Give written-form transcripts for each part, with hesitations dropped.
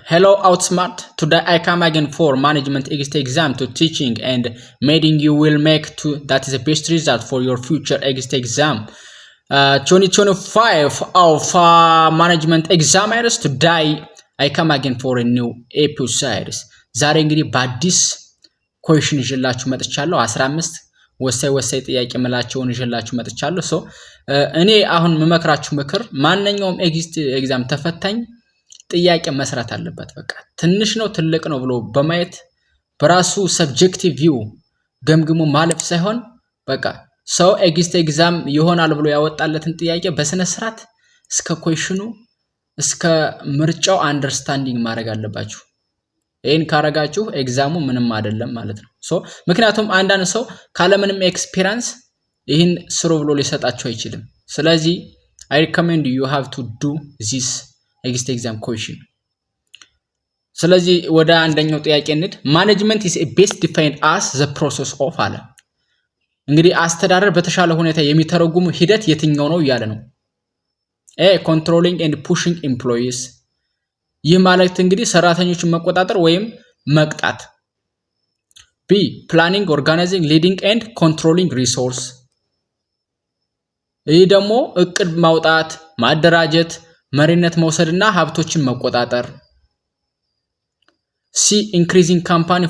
Hello Outsmart. Today I come again for management exam to teaching and making you will make to that is the best result for your future exam. 2025 of management examiners. Today I come again for a new episode. ዛሬ እንግዲህ በአዲስ ኮሽን ይዤላችሁ መጥቻለሁ 15 ወሳይ ጥያቄ መላቸውን ይዤላችሁ መጥቻለሁ። ሶ እኔ አሁን መመክራችሁ ምክር ማንኛውም ኤግዛም ተፈታኝ ጥያቄ መስራት አለበት። በቃ ትንሽ ነው ትልቅ ነው ብሎ በማየት በራሱ ሰብጀክቲቭ ቪው ገምግሞ ማለፍ ሳይሆን በቃ ሰው ኤግዛም ይሆናል ብሎ ያወጣለትን ጥያቄ በስነ ስርዓት እስከ ኮሽኑ እስከ ምርጫው አንደርስታንዲንግ ማድረግ አለባችሁ። ይሄን ካረጋችሁ ኤግዛሙ ምንም አይደለም ማለት ነው። ሶ ምክንያቱም አንዳንድ ሰው ካለምንም ኤክስፒሪየንስ ይሄን ስሩ ብሎ ሊሰጣችሁ አይችልም። ስለዚህ I recommend you have to do this exam question. ስለዚህ ወደ አንደኛው ጥያቄ እንድ management is best defined as the process of አለ። እንግዲህ አስተዳደር በተሻለ ሁኔታ የሚተረጉሙ ሂደት የትኛው ነው ያለ ነው። controlling and pushing employees ይህ ማለት እንግዲህ ሰራተኞችን መቆጣጠር ወይም መቅጣት። B planning, organizing, leading and controlling resource ይህ ደግሞ እቅድ ማውጣት ማደራጀት መሪነት መውሰድና ሀብቶችን መቆጣጠር። C increasing company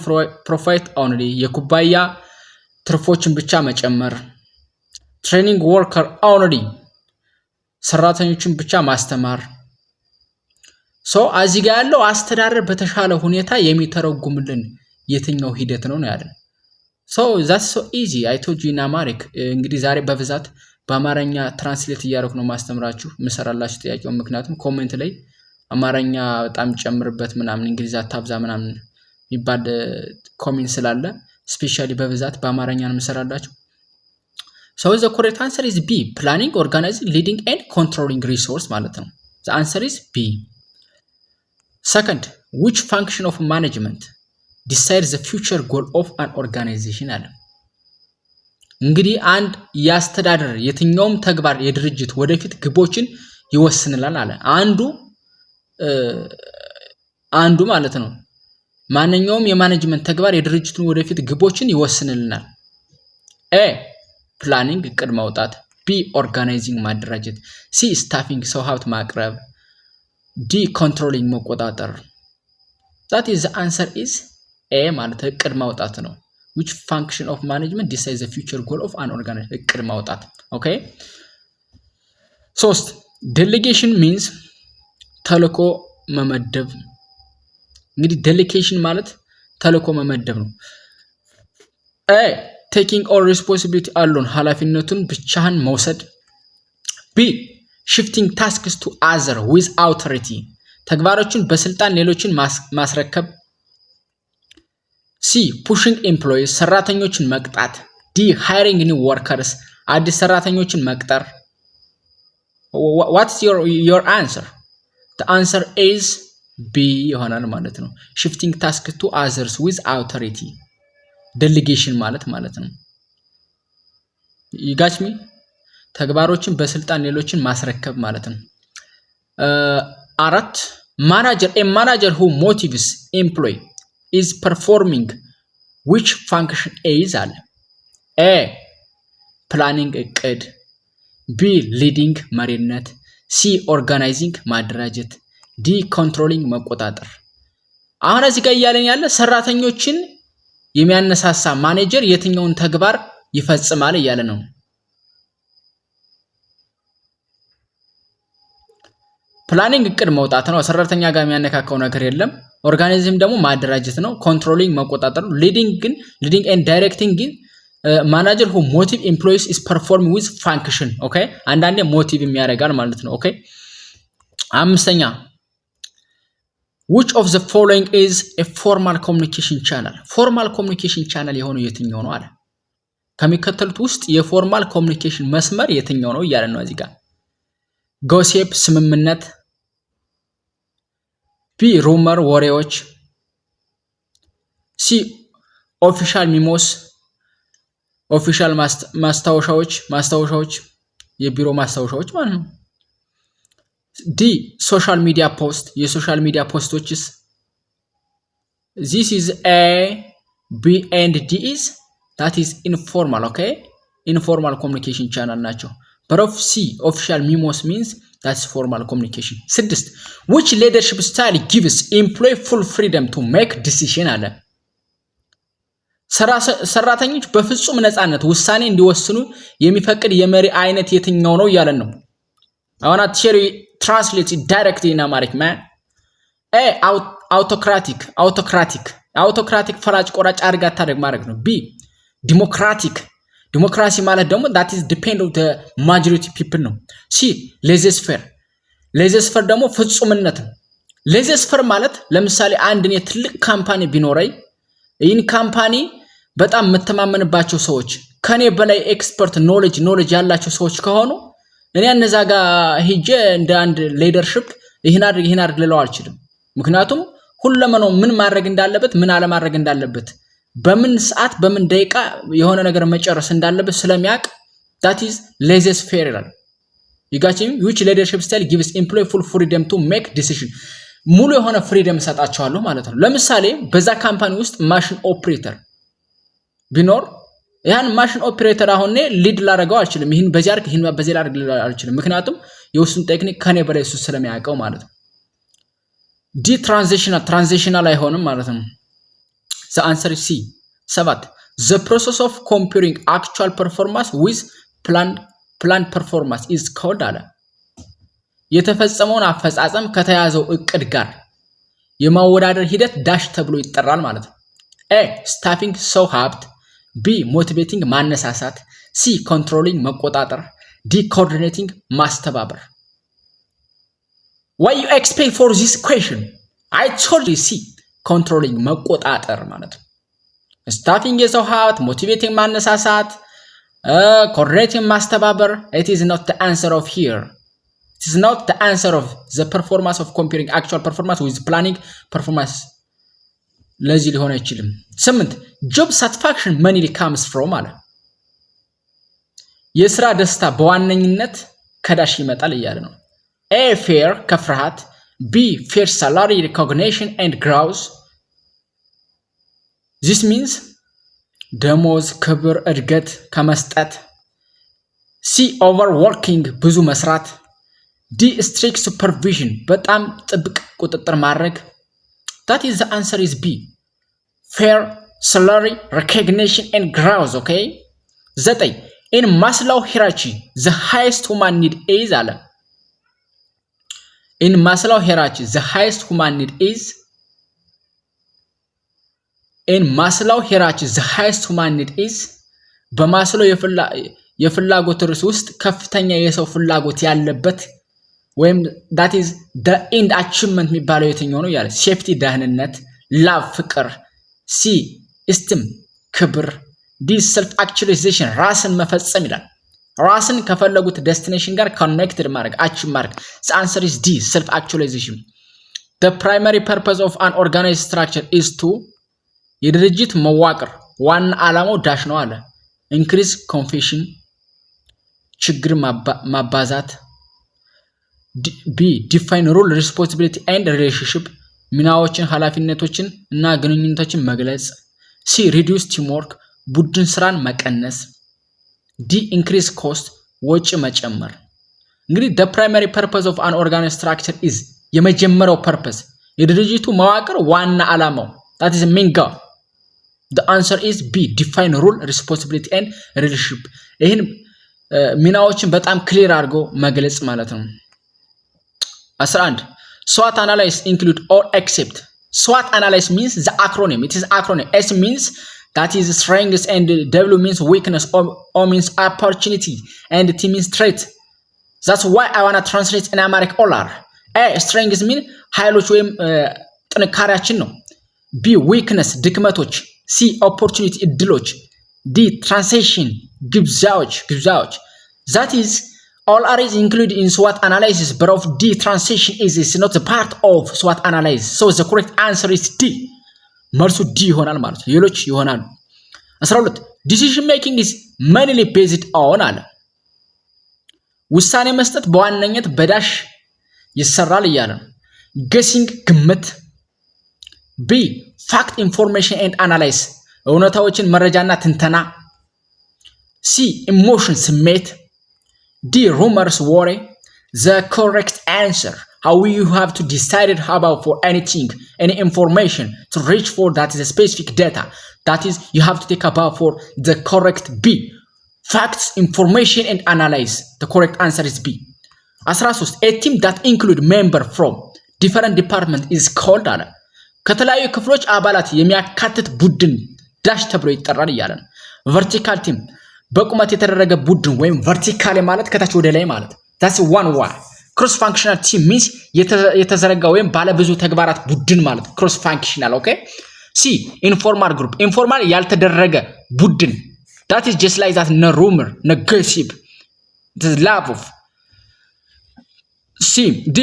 profit only የኩባያ ትርፎችን ብቻ መጨመር። training worker only ሰራተኞችን ብቻ ማስተማር። ሶ እዚህ ጋር ያለው አስተዳደር በተሻለ ሁኔታ የሚተረጉምልን የትኛው ሂደት ነው ያለው። ሶ that's so easy I told you in Amharic እንግዲህ ዛሬ በብዛት በአማርኛ ትራንስሌት እያደረኩ ነው ማስተምራችሁ መሰራላችሁ ጥያቄው ምክንያቱም ኮሜንት ላይ አማርኛ በጣም ጨምርበት ምናምን እንግሊዝ አታብዛ ምናምን ይባል ኮሜንት ስላለ ስፔሻሊ በብዛት በአማርኛ ነው መሰራላችሁ። So the correct answer is B planning, organizing, leading and controlling resource ማለት ነው። The answer is B. Second, which function of management decides the future goal of an organization አለ። እንግዲህ አንድ ያስተዳደር የትኛውም ተግባር የድርጅት ወደፊት ግቦችን ይወስንላል አለ። አንዱ ማለት ነው ማንኛውም የማኔጅመንት ተግባር የድርጅቱን ወደፊት ግቦችን ይወስንልናል። A ፕላኒንግ እቅድ ማውጣት፣ B ኦርጋናይዚንግ ማደራጀት፣ C ስታፊንግ ሰው ሀብት ማቅረብ፣ D ኮንትሮሊንግ መቆጣጠር። that is the answer is A ማለት እቅድ ማውጣት ነው። which function of management decides the future goal of an organization እቅድ ማውጣት። okay 3 delegation means ተልኮ መመደብ። እንግዲህ delegation ማለት ተልኮ መመደብ ነው። A taking all responsibility alone ኃላፊነቱን ብቻህን መውሰድ። B shifting tasks to other with authority ተግባሮችን በስልጣን ሌሎችን ማስረከብ። C pushing employees ሰራተኞችን መቅጣት። D hiring new workers አዲስ ሰራተኞችን መቅጠር። What's your answer? The answer is B ይሆናል ማለት ነው። shifting tasks to others with authority delegation ማለት ነው። you got me? ተግባሮችን በስልጣን ሌሎችን ማስረከብ ማለት ነው። 4 manager a manager who motivates employee is performing which function is አለ። A planning እቅድ፣ B leading መሪነት፣ C organizing ማደራጀት፣ D controlling መቆጣጠር። አሁን እዚህ ጋር ያለን ያለ ሰራተኞችን የሚያነሳሳ ማኔጀር የትኛውን ተግባር ይፈጽማል እያለ ነው። ፕላኒንግ እቅድ መውጣት ነው። ሰራተኛ ጋር የሚያነካካው ነገር የለም። ኦርጋናይዝም ደግሞ ማደራጀት ነው። ኮንትሮሊንግ መቆጣጠር ነው። ሊዲንግ ኤንድ ዳይሬክቲንግ ማናጀር who motive employees is performing with function okay አንዳንዴ ሞቲቭ የሚያደርጋል ማለት ነው። okay 5ኛ which of the following is a formal communication channel formal communication channel የሆነው የትኛው ነው አለ። ከሚከተሉት ውስጥ የፎርማል ኮሙኒኬሽን መስመር የትኛው ነው እያለ ነው እዚህ ጋር። ጎሲፕ ስምምነት፣ B ሩመር ወሬዎች፣ C ኦፊሻል ሚሞስ ኦፊሻል ማስታወሻዎች የቢሮ ማስታወሻዎች ማለት ነው። D social media post የሶሻል ሚዲያ ፖስቶችስ this is A B and D is that is informal okay informal communication channel ናቸው but of C official memos means that's formal communication 6 which leadership style gives employee full freedom to make decision አለ ሰራተኞች በፍጹም ነፃነት ውሳኔ እንዲወስኑ የሚፈቅድ የመሪ አይነት የትኛው ነው ያለን ነው I want to share translate it directly in Amharic man A autocratic ፈላጭ ቆራጭ አድርጋ ታደርግ ማለት ነው B democracy ማለት ደግሞ that is depend on the majority people ነው C laissez-faire ደግሞ ፍጹምነት ነው laissez-faire ማለት ለምሳሌ አንድ ነው ትልቅ ካምፓኒ ቢኖረኝ ይህን ካምፓኒ በጣም መተማመንባቸው ሰዎች ከኔ በላይ ኤክስፐርት ኖሌጅ ያላቸው ሰዎች ከሆኑ እኔ እነዛ ጋር ሄጄ እንደ አንድ ሊደርሺፕ ይሄን አድርግ ልለው አልችልም ምክንያቱም ሁሉም ምን ማድረግ እንዳለበት ምን አለ ማድረግ እንዳለበት በምን ሰዓት በምን ደቂቃ የሆነ ነገር መጨረስ እንዳለበት ስለሚያውቅ that is laissez-faire you got him which leadership style gives employee full freedom to make decision ሙሉ የሆነ ፍሪደም ሰጣቸዋለሁ ማለት ነው ለምሳሌ በዛ ካምፓኒ ውስጥ ማሽን ኦፕሬተር ቢኖር ያን ማሽን ኦፕሬተር አሁን ሊድ ላደርገው አልችልም ይሄን በዚህ አርግ ይሄን በዚህ ላደርግ አልችልም ምክንያቱም የውስጡን ቴክኒክ ከኔ በላይ እሱ ስለሚያውቀው ማለት ነው ዲ ትራንዚሽናል አይሆንም ማለት ነው the answer is C 7 the process of comparing actual performance with planned performance is called አለ የተፈጸመውን አፈጻጸም ከተያዘው እቅድ ጋር የማወዳደር ሂደት ዳሽ ተብሎ ይጠራል ማለት ነው A staffing ሰው ሀብት B motivating ማነሳሳት C controlling መቆጣጠር D coordinating ማስተባበር Why you expect for this question I told you C controlling መቆጣጠር ማለት ነው staffing የሰው ሀብት motivating ማነሳሳት coordinating ማስተባበር it is not the answer of here it is not the answer of the performance of comparing actual performance with planning performance ለዚህ ሊሆን አይችልም 8 job satisfaction mainly comes from አለ የሥራ ደስታ በዋነኝነት ከዳሽ ይመጣል እያለ ነው A fair ከፍርሃት B fair salary recognition and growth this means ደሞዝ ክብር እድገት ከመስጠት C overworking ብዙ መስራት D strict supervision በጣም ጥብቅ ቁጥጥር ማድረግ that is the answer is B fair salary recognition and growth okay 9 in Maslow hierarchy the highest human need is አለ in Maslow hierarchy the highest human need is in Maslow hierarchy the highest human need is በማስሎ የፍላጎት ርዕስ ውስጥ ከፍተኛ የሰው ፍላጎት ያለበት ወይም that is the end achievement የሚባለው የትኛው ነው ያለ ሴፍቲ ደህንነት ላቭ ፍቅር C esteem ክብር D self actualization ራስን መፈጸም ይላል ራስን ከፈለጉት ዴስቲኔሽን ጋር ኮኔክትድ ማድረግ አቺቭ ማድረግ the answer is D self actualization the primary purpose of an organized structure is to የድርጅት መዋቅር ዋና ዓላማው ዳሽ ነው አለ increase confession ችግር ማባዛት B define role responsibility and relationship ሚናዎችን ኃላፊነቶችን እና ግንኙነቶችን መግለጽ C reduce teamwork ቡድን ስራን መቀነስ D increase cost ወጪ መጨመር እንግዲህ the primary purpose of an organized structure is የመጀመሪያው purpose የድርጅቱ መዋቅር ዋና ዓላማው that is main goal the answer is B define role responsibility and relationship ይሄን ሚናዎችን በጣም ክሊር አድርጎ መግለጽ ማለት ነው 11 SWOT analysis include or except SWOT analysis means the acronym it is acronym S means that is strengths and W means weakness O means opportunity and T means threat that's why I want to translate in Amharic all A strengths mean ኃይሎች ወይም ጥንካሬያችን ነው B weakness ድክመቶች C opportunity እድሎች D transition ግብዣዎች that is all are included in SWOT analysis but of D transition is not a part of SWOT analysis so the correct answer is D መልሱ D ይሆናል ማለት ነው ሌሎች ይሆናሉ 12 decision making is mainly based on አለ ውሳኔ መስጠት በዋነኝነት በዳሽ ይሰራል እያለ ነው። guessing ግምት። B fact information and analyze እውነታዎችን መረጃና ትንተና። C emotion ስሜት። D rumors worry. The correct answer, how you have to decide about for anything, any information to reach for that is a specific data, that is you have to take about for the correct B facts information and analyze. The correct answer is B. 13 a team that include member from different department is called አለ ከተለያዩ ክፍሎች አባላት የሚያካትት ቡድን ዳሽ ተብሎ ይጠራል እያለ ነው። vertical team በቁመት የተደረገ ቡድን ወይም vertical ማለት ከታች ወደ ላይ ማለት that's one word. cross functional team means የተዘረጋ ወይም ባለ ብዙ ተግባራት ቡድን ማለት cross functional. okay. C informal group informal ያልተደረገ ቡድን that is just like that no rumor no gossip the love of. C D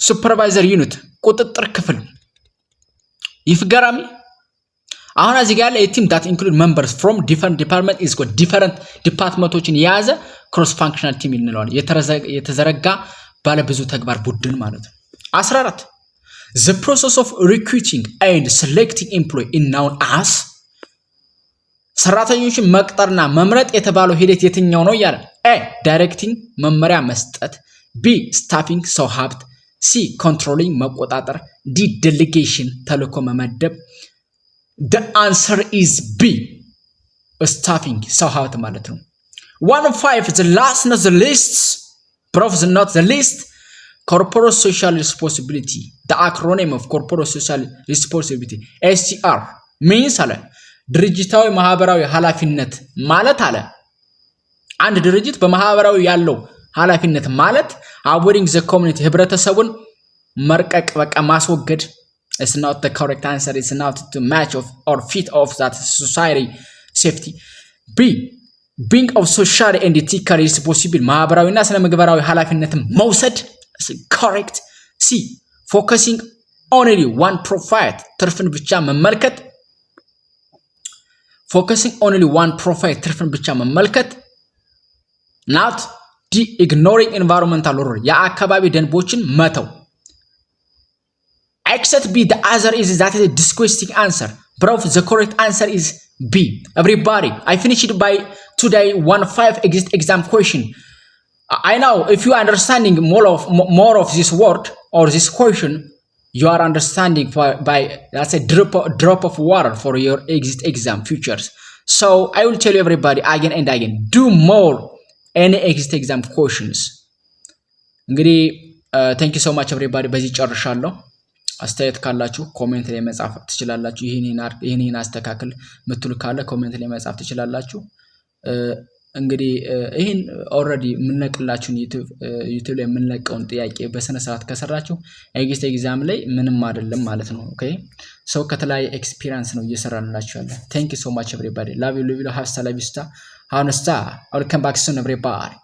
supervisor unit ቁጥጥር ክፍል ይፍገራሚ አሁን እዚህ ጋር ላይ team that include members from different department is got different departmentዎችን የያዘ cross functional team እንለዋለን የተዘረጋ ባለ ብዙ ተግባር ቡድን ማለት ነው። 14 the process of recruiting and selecting employee is known as ሰራተኞችን መቅጠርና መምረጥ የተባለው ሂደት የትኛው ነው ያለ A directing መመሪያ መስጠት B staffing ሰው ሀብት C controlling መቆጣጠር D delegation ተልኮ መመደብ The answer is B staffing ሰው ሀብት ማለት ነው። 1-5 the last not the least proof not the least corporate social responsibility the acronym of corporate social responsibility SCR means አለ ድርጅታዊ ማህበራዊ ኃላፊነት ማለት አለ አንድ ድርጅት በማህበራዊ ያለው ኃላፊነት ማለት avoiding the community ህብረተሰቡን መርቀቅ በቃ ማስወገድ is not the correct answer. It's not to match of or fit of that society safety. B being of social and ethical responsibility ማህበራዊና ስነ ምግባራዊ ኃላፊነትን መውሰድ is correct. C focusing only one profit ትርፍን ብቻ መመልከት focusing only one profit ትርፍን ብቻ መመልከት not D ignoring environmental law የአካባቢ ደንቦችን መተው except B the other is that is a disquesting answer. Bro, the correct answer is B. Everybody, I finished by today 1-5 exam question. I know if you are understanding more of this word or this question, you are understanding by that's a drop of water for your exam futures. So I will tell you everybody again and again, do more any exam questions. እንግዲህ thank you so much everybody. በዚህ ጨርሻለሁ። አስተያየት ካላችሁ ኮሜንት ላይ መጻፍ ትችላላችሁ። ይሄንን አስተካክል ምትሉ ካለ ኮሜንት ላይ መጻፍ ትችላላችሁ። እንግዲህ ይሄን ኦሬዲ ምንነቅላችሁን ዩቲዩብ ላይ ምንለቀውን ጥያቄ በስነ ስርዓት ከሰራችሁ ኤግዛም ላይ ምንም አይደለም ማለት ነው። ኦኬ ሰው ከተለያየ ኤክስፒሪየንስ ነው እየሰራንላችሁ ያለ። thank you so much everybody love you have salavisτα honesta I will come back soon everybody.